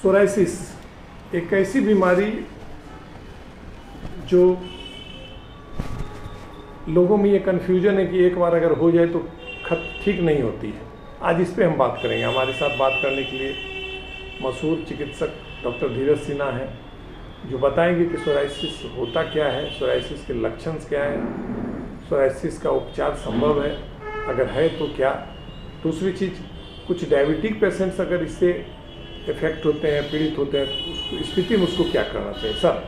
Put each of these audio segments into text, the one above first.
Psoriasis एक ऐसी बीमारी जो लोगों में ये कन्फ्यूजन है कि एक बार अगर हो जाए तो ठीक नहीं होती है। आज इस पे हम बात करेंगे। हमारे साथ बात करने के लिए मशहूर चिकित्सक डॉक्टर धीरज सिन्हा हैं, जो बताएंगे कि सोराइसिस होता क्या है, सोराइसिस के लक्षण क्या हैं, सोराइसिस का उपचार संभव है, अगर है तो क्या। दूसरी चीज़, कुछ डायबिटिक पेशेंट्स अगर इससे इफेक्ट होते हैं, पीड़ित होते हैं, तो उस स्थिति में उसको क्या करना चाहिए सर?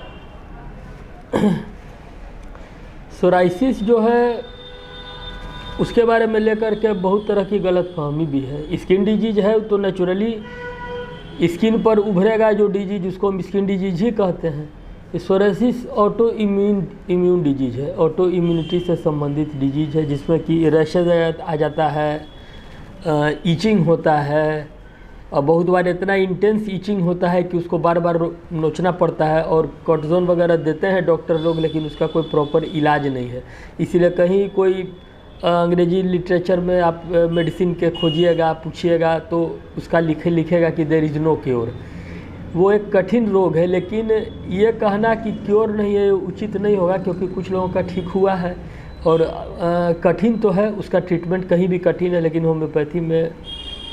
सोराइसिस जो है उसके बारे में लेकर के बहुत तरह की गलतफहमी भी है। स्किन डिजीज है तो नेचुरली स्किन पर उभरेगा जो डिजीज, उसको हम स्किन डिजीज ही कहते हैं। सोराइसिस ऑटो इम्यून डिजीज है, ऑटो इम्यूनिटी से संबंधित डिजीज है, जिसमें कि रैशेज आ जाता है, ईचिंग होता है, और बहुत बार इतना इंटेंस ईचिंग होता है कि उसको बार बार नोचना पड़ता है, और कॉर्टिज़ोन वगैरह देते हैं डॉक्टर लोग, लेकिन उसका कोई प्रॉपर इलाज नहीं है। इसीलिए कहीं कोई अंग्रेजी लिटरेचर में आप मेडिसिन के खोजिएगा, पूछिएगा तो उसका लिखेगा कि देयर इज़ नो क्योर। वो एक कठिन रोग है, लेकिन ये कहना कि क्योर नहीं है उचित नहीं होगा, क्योंकि कुछ लोगों का ठीक हुआ है। और कठिन तो है, उसका ट्रीटमेंट कहीं भी कठिन है, लेकिन होम्योपैथी में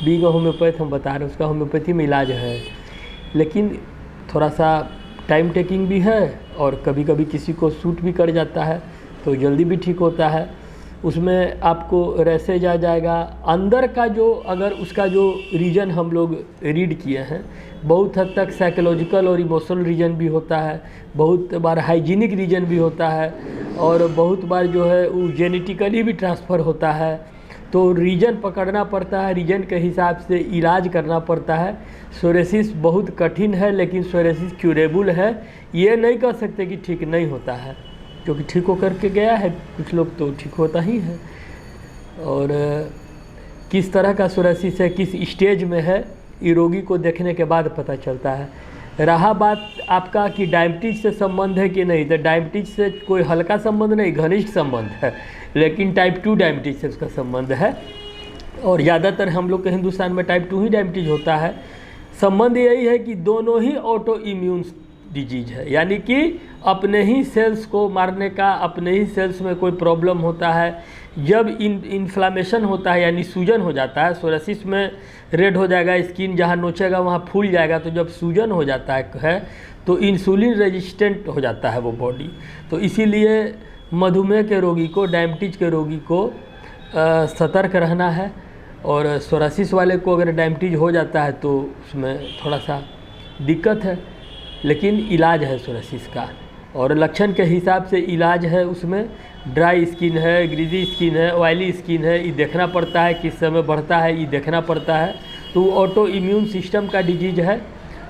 बीइंग होम्योपैथ हम बता रहे हैं, उसका होम्योपैथी में इलाज है। लेकिन थोड़ा सा टाइम टेकिंग भी है, और कभी कभी किसी को सूट भी कर जाता है तो जल्दी भी ठीक होता है। उसमें आपको रैसेज आ जाएगा अंदर का, जो अगर उसका जो रीजन हम लोग रीड किए हैं, बहुत हद तक साइकोलॉजिकल और इमोशनल रीजन भी होता है, बहुत बार हाइजीनिक रीजन भी होता है, और बहुत बार जो है वो जेनेटिकली भी ट्रांसफ़र होता है। तो रीजन पकड़ना पड़ता है, रीजन के हिसाब से इलाज करना पड़ता है। सोराइसिस बहुत कठिन है, लेकिन सोराइसिस क्यूरेबल है। ये नहीं कह सकते कि ठीक नहीं होता है, क्योंकि ठीक होकर के गया है कुछ लोग तो ठीक होता ही है। और किस तरह का सोराइसिस है, किस स्टेज में है, ये रोगी को देखने के बाद पता चलता है। रहा बात आपका कि डायबिटीज से संबंध है कि नहीं, तो डायबिटीज से कोई हल्का संबंध नहीं, घनिष्ठ संबंध है, लेकिन टाइप 2 डायबिटीज से उसका संबंध है। और ज़्यादातर हम लोग के हिंदुस्तान में टाइप 2 ही डायबिटीज होता है। संबंध यही है कि दोनों ही ऑटो इम्यून डिजीज है, यानी कि अपने ही सेल्स को मारने का, अपने ही सेल्स में कोई प्रॉब्लम होता है। जब इन्फ्लामेशन होता है, यानी सूजन हो जाता है, सोराइसिस में रेड हो जाएगा स्किन, जहाँ नोचेगा वहाँ फूल जाएगा। तो जब सूजन हो जाता है तो इंसुलिन रेजिस्टेंट हो जाता है वो बॉडी। तो इसीलिए मधुमेह के रोगी को, डायबिटीज के रोगी को सतर्क रहना है। और सोराइसिस वाले को अगर डायबिटीज हो जाता है तो उसमें थोड़ा सा दिक्कत है, लेकिन इलाज है सोराइसिस का, और लक्षण के हिसाब से इलाज है। उसमें ड्राई स्किन है, ग्रीजी स्किन है, ऑयली स्किन है, ये देखना पड़ता है, किस समय बढ़ता है ये देखना पड़ता है। तो ऑटो इम्यून सिस्टम का डिजीज है,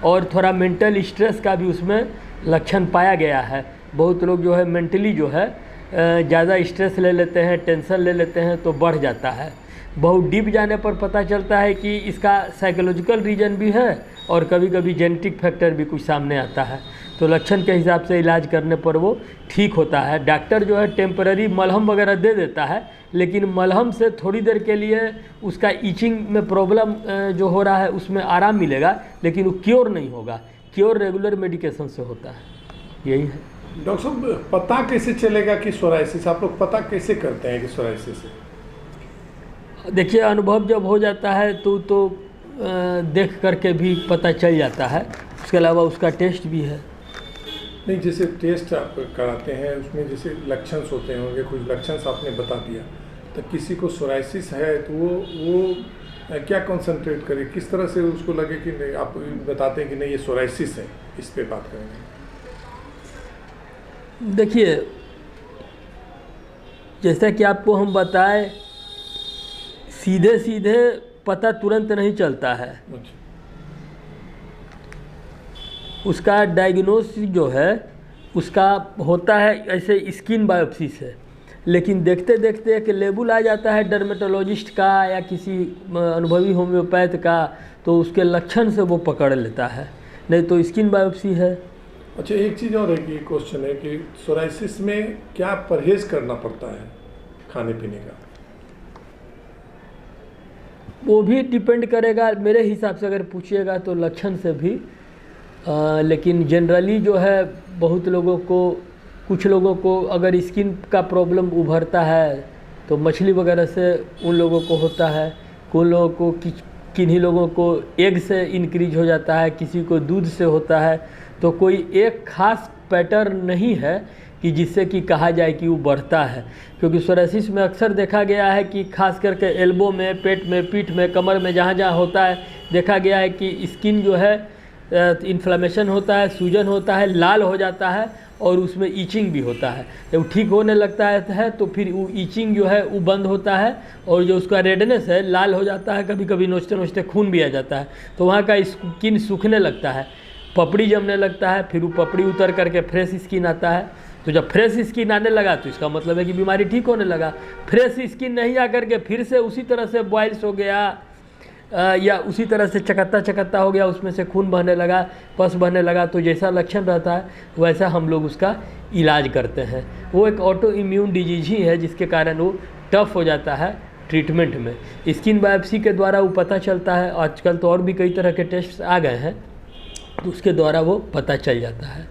और थोड़ा मेंटल स्ट्रेस का भी उसमें लक्षण पाया गया है। बहुत लोग जो है मेंटली जो है ज़्यादा स्ट्रेस ले लेते हैं, टेंशन ले लेते हैं, तो बढ़ जाता है। बहुत डीप जाने पर पता चलता है कि इसका साइकोलॉजिकल रीजन भी है, और कभी कभी जेनेटिक फैक्टर भी कुछ सामने आता है। तो लक्षण के हिसाब से इलाज करने पर वो ठीक होता है। डॉक्टर जो है टेम्पररी मलहम वगैरह दे देता है, लेकिन मलहम से थोड़ी देर के लिए उसका ईचिंग में प्रॉब्लम जो हो रहा है उसमें आराम मिलेगा, लेकिन वो क्योर नहीं होगा। क्योर रेगुलर मेडिकेशन से होता है, यही है। डॉक्टर साहब, पता कैसे चलेगा कि सोराइसिस, आप लोग पता कैसे करते हैं कि सोराइसिस है? देखिए, अनुभव जब हो जाता है तो देख करके भी पता चल जाता है। उसके अलावा उसका टेस्ट भी है। नहीं, जैसे टेस्ट आप कराते हैं उसमें जैसे लक्षण होते होंगे, कुछ लक्षण आपने बता दिया, तो किसी को सोराइसिस है तो वो क्या कंसंट्रेट करे, किस तरह से उसको लगे कि नहीं, आप बताते हैं कि नहीं ये सोराइसिस है, इस पे बात करेंगे। देखिए, जैसा कि आपको हम बताएं, सीधे सीधे पता तुरंत नहीं चलता है। उसका डायग्नोसिस जो है उसका होता है ऐसे स्किन बायोप्सी से, लेकिन देखते देखते एक लेबल आ जाता है डर्मेटोलॉजिस्ट का या किसी अनुभवी होम्योपैथ का, तो उसके लक्षण से वो पकड़ लेता है, नहीं तो स्किन बायोप्सी है। अच्छा, एक चीज़ और है कि क्वेश्चन है कि सोराइसिस में क्या परहेज़ करना पड़ता है खाने पीने का? वो भी डिपेंड करेगा मेरे हिसाब से, अगर पूछिएगा तो लक्षण से भी। लेकिन जनरली जो है बहुत लोगों को, कुछ लोगों को अगर स्किन का प्रॉब्लम उभरता है तो मछली वगैरह से उन लोगों को होता है, कुछ लोगों को किन्हीं लोगों को एग से इंक्रीज हो जाता है, किसी को दूध से होता है। तो कोई एक खास पैटर्न नहीं है कि जिससे कि कहा जाए कि वो बढ़ता है, क्योंकि सोराइसिस में अक्सर देखा गया है कि खास करके एल्बो में, पेट में, पीठ में, कमर में, जहाँ जहाँ होता है देखा गया है कि स्किन जो है इन्फ्लेमेशन होता है, सूजन होता है, लाल हो जाता है और उसमें ईचिंग भी होता है। जब ठीक होने लगता है तो फिर वो ईचिंग जो है वो बंद होता है और जो उसका रेडनेस है लाल हो जाता है, कभी कभी नोचते नोचते खून भी आ जाता है, तो वहाँ का स्किन सूखने लगता है, पपड़ी जमने लगता है, फिर वो पपड़ी उतर करके फ्रेश स्किन आता है। तो जब फ्रेश स्किन आने लगा तो इसका मतलब है कि बीमारी ठीक होने लगा। फ्रेश स्किन नहीं आकर के फिर से उसी तरह से बॉइल्स हो गया या उसी तरह से चकत्ता हो गया, उसमें से खून बहने लगा, पस बहने लगा, तो जैसा लक्षण रहता है वैसा हम लोग उसका इलाज करते हैं। वो एक ऑटो इम्यून डिजीज ही है जिसके कारण वो टफ हो जाता है ट्रीटमेंट में। स्किन बायोप्सी के द्वारा वो पता चलता है, आजकल तो और भी कई तरह के टेस्ट आ गए हैं, तो उसके द्वारा वो पता चल जाता है।